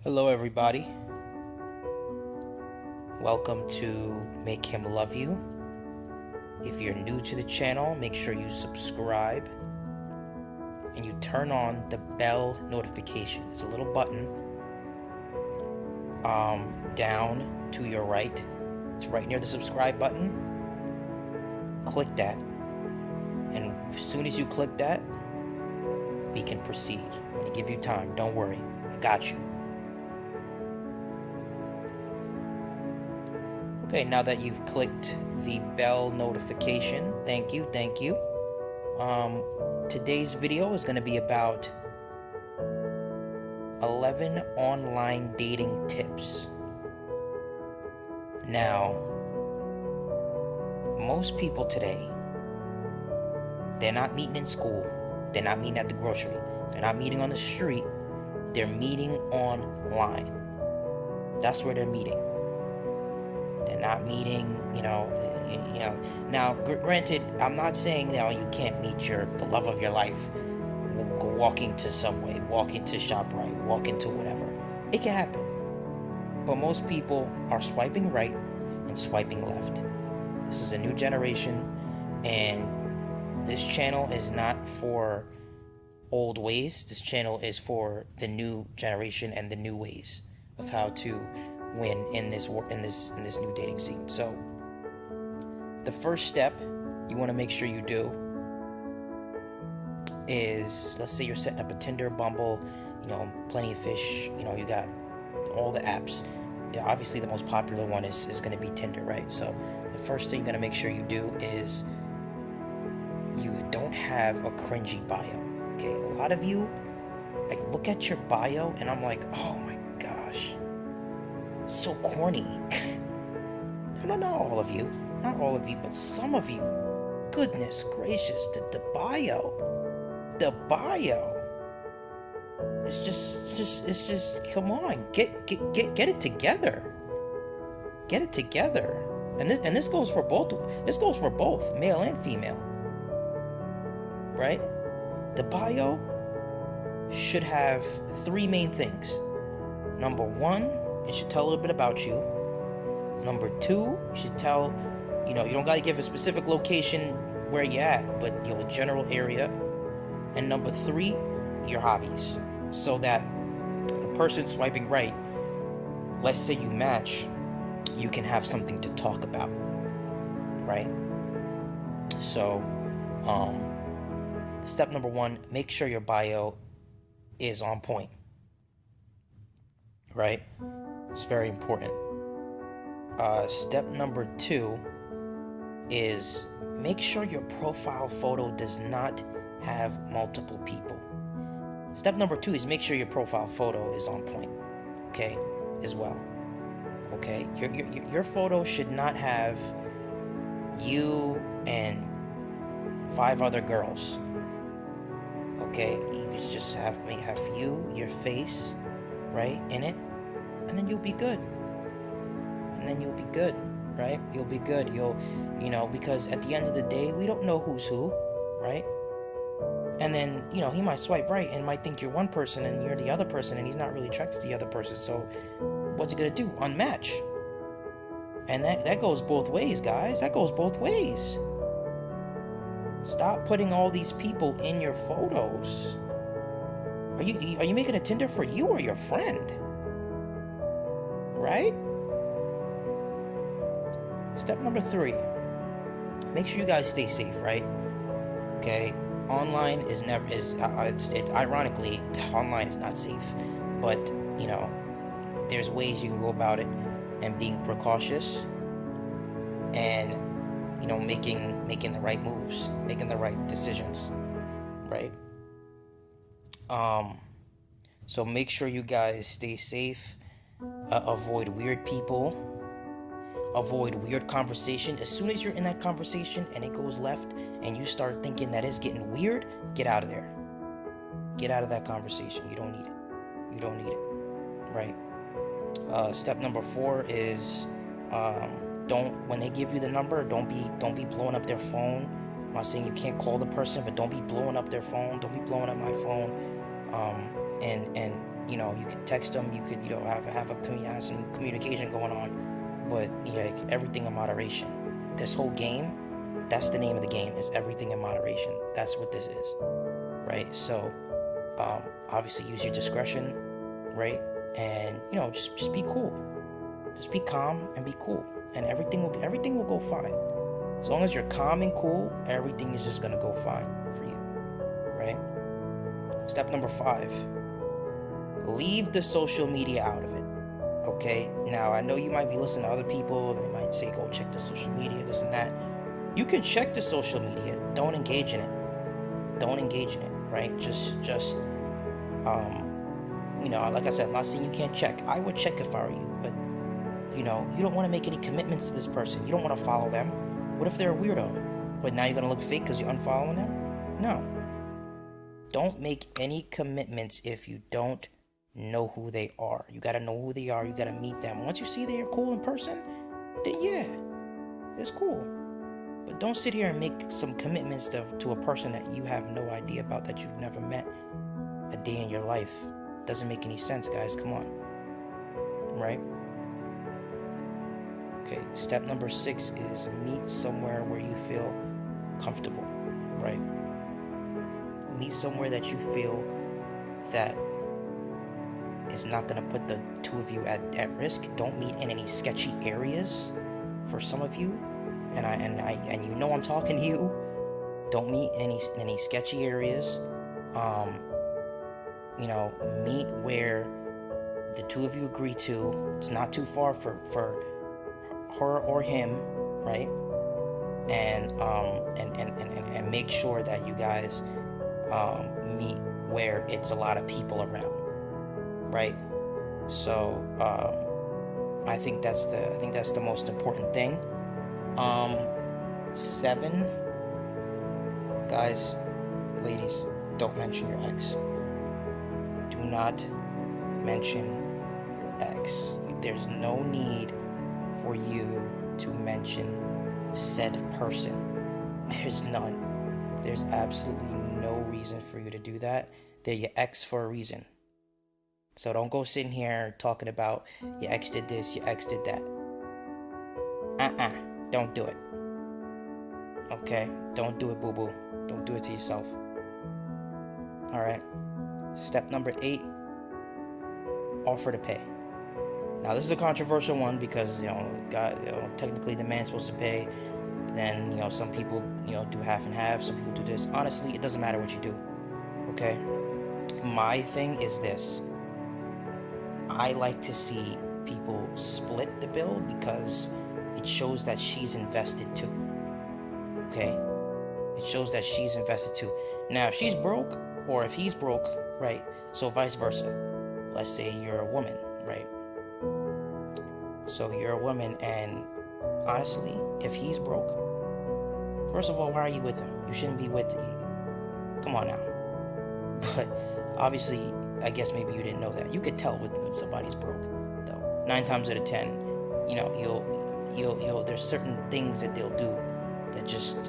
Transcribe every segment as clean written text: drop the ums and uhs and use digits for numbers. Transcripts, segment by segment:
Hello, everybody. Welcome to Make Him Love You. If you're new to the channel, make sure you subscribe and you turn on the bell notification. It's a little button down to your right. It's right near the subscribe button. Click that, and as soon as you click that, we can proceed. I'm going to give you time. Don't worry, I got you. Okay, now that you've clicked the bell notification, thank you. Today's video is going to be about 11 online dating tips. Now, most people today, they're not meeting in school, they're not meeting at the grocery, they're not meeting on the street, they're meeting online. That's where they're meeting. They're not meeting, Now, granted, I'm not saying that you can't meet the love of your life walking to Subway, walking to ShopRite, walking to whatever. It can happen. But most people are swiping right and swiping left. This is a new generation, and this channel is not for old ways. This channel is for the new generation and the new ways of how to win in this new dating scene. So the first step you want to make sure you do is, let's say you're setting up a Tinder, Bumble, Plenty of Fish, you got all the apps. Yeah, obviously the most popular one is going to be Tinder, right? So the first thing you're going to make sure you do is you don't have a cringy bio. Okay, a lot of you, I look at your bio and I'm like, oh my gosh, so corny. No, not all of you, but some of you. Goodness gracious, the bio. It's just. Come on, get it together. Get it together. And this goes for both. This goes for both male and female. Right? The bio should have three main things. Number one, it should tell a little bit about you. Number two, you should tell, you don't got to give a specific location where you're at, but general area. And number three, your hobbies, so that the person swiping right, let's say you match, you can have something to talk about, right? So, step number one, make sure your bio is on point, right? It's very important. Step number two is make sure your profile photo does not have multiple people. Step number two is make sure your profile photo is on point, okay, as well. Okay, your photo should not have you and 5 other girls. Okay, you just have you, your face, right, in it, and then you'll be good. Right? You'll be good. Because at the end of the day, we don't know who's who, right? And then, he might swipe right and might think you're one person and you're the other person, and he's not really attracted to the other person. So what's he gonna do? Unmatch. And that goes both ways, guys. That goes both ways. Stop putting all these people in your photos. Are you making a Tinder for you or your friend? Right? Step number three, make sure you guys stay safe, right? Okay, online is ironically, online is not safe, but there's ways you can go about it, and being precautious, and making the right moves, making the right decisions, right? So make sure you guys stay safe, avoid weird people. Avoid weird conversation. As soon as you're in that conversation and it goes left and you start thinking that it's getting weird, get out of there. Get out of that conversation. You don't need it. Right? Step number 4 is when they give you the number, don't be blowing up their phone. I'm not saying you can't call the person, but don't be blowing up their phone. Don't be blowing up my phone. And you could text them, you could, have some communication going on, but yeah, like, everything in moderation. This whole game, that's the name of the game, is everything in moderation. That's what this is, right? So, obviously use your discretion, right? And, just be cool. Just be calm and be cool, and everything will go fine. As long as you're calm and cool, everything is just gonna go fine for you, right? Step number 5, leave the social media out of it. Okay, now I know you might be listening to other people, and they might say, go check the social media, this and that. You can check the social media, don't engage in it. Right? Just like I said, I'm not saying you can't check. I would check if I were you, but you don't want to make any commitments to this person. You don't want to follow them. What if they're a weirdo? But now you're gonna look fake because you're unfollowing them? No. Don't make any commitments if you don't know who they are. You gotta know who they are. You gotta meet them. Once you see they're cool in person, then yeah, it's cool. But don't sit here and make some commitments to a person that you have no idea about, that you've never met a day in your life. Doesn't make any sense, guys. Come on. Right? Okay, step number 6 is meet somewhere where you feel comfortable, right? Meet somewhere that you feel that is not going to put the two of you at risk. Don't meet in any sketchy areas for some of you. And I'm talking to you. Don't meet in any sketchy areas. Meet where the two of you agree to. It's not too far for her or him, right? And make sure that you guys meet where it's a lot of people around, right? So I think that's the most important thing. 7, guys, ladies, don't mention your ex. Do not mention your ex. There's no need for you to mention said person. There's none. There's absolutely no reason for you to do that. They're your ex for a reason. So don't go sitting here talking about your ex did this, your ex did that. Don't do it. Okay? Don't do it, boo-boo. Don't do it to yourself. Alright? Step number 8, offer to pay. Now this is a controversial one because technically the man's supposed to pay. Then some people do half and half. Some people do this. Honestly, it doesn't matter what you do. Okay. My thing is this. I like to see people split the bill because it shows that she's invested too. Okay. It shows that she's invested too. Now if she's broke or if he's broke, right? So vice versa. Let's say you're a woman, right? So you're a woman, and honestly, if he's broke, first of all, why are you with him? You shouldn't be with him. Come on now. But obviously, I guess maybe you didn't know that. You could tell when somebody's broke, though. 9 times out of 10, you'll there's certain things that they'll do that just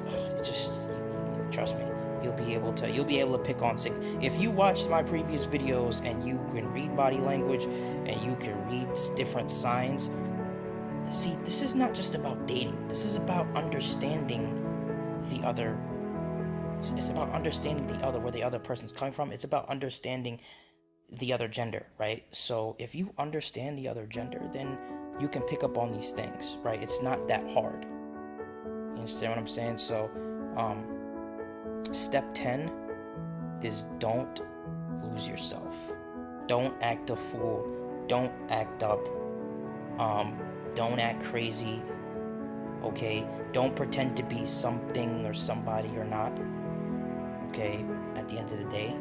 trust me. You'll be able to pick on things. If you watched my previous videos and you can read body language and you can read different signs, see, this is not just about dating. This is about understanding the other. It's about understanding the other, where the other person's coming from. It's about understanding the other gender, right? So if you understand the other gender, then you can pick up on these things, right? It's not that hard. You understand what I'm saying? So, step 10 is don't lose yourself. Don't act a fool. Don't act up. Don't act crazy. Okay? Don't pretend to be something or somebody you're not. Okay? At the end of the day,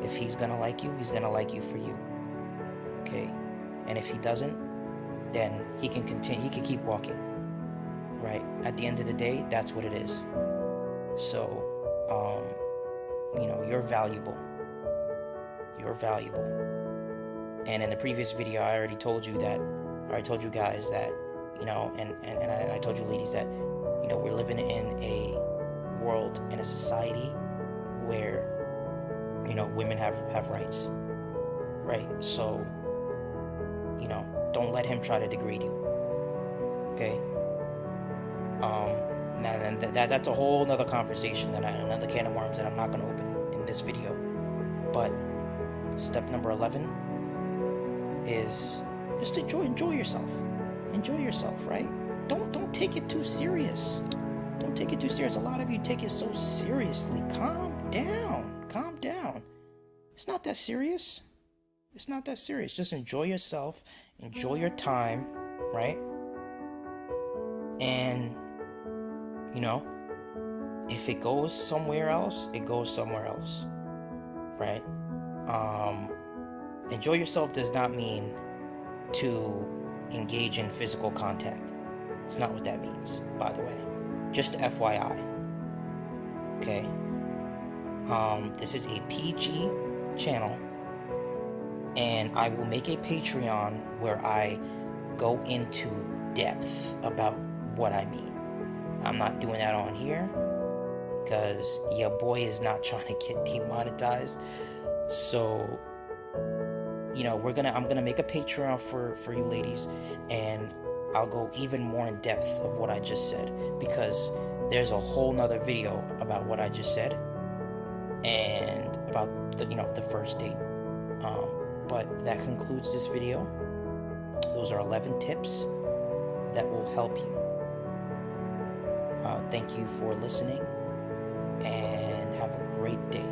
if he's gonna like you, he's gonna like you for you. Okay? And if he doesn't, then he can continue. He can keep walking. Right? At the end of the day, that's what it is. So, you're valuable. You're valuable. And in the previous video, I already told you guys that, and I told you ladies that, we're living in a world, in a society where, women have rights. right? So, don't let him try to degrade you, okay? And that's a whole nother conversation, another can of worms that I'm not going to open in this video. But step number 11 is just enjoy yourself. Enjoy yourself, right? Don't take it too serious. Don't take it too serious. A lot of you take it so seriously. Calm down. Calm down. It's not that serious. It's not that serious. Just enjoy yourself. Enjoy your time, right? And, if it goes somewhere else, it goes somewhere else, right? Enjoy yourself does not mean to engage in physical contact. It's not what that means, by the way. Just FYI. Okay? This is a PG channel, and I will make a Patreon where I go into depth about what I mean. I'm not doing that on here because your boy is not trying to get demonetized. So, I'm gonna make a Patreon for you ladies, and I'll go even more in depth of what I just said, because there's a whole nother video about what I just said and about the first date. But that concludes this video. Those are 11 tips that will help you. Thank you for listening, and have a great day.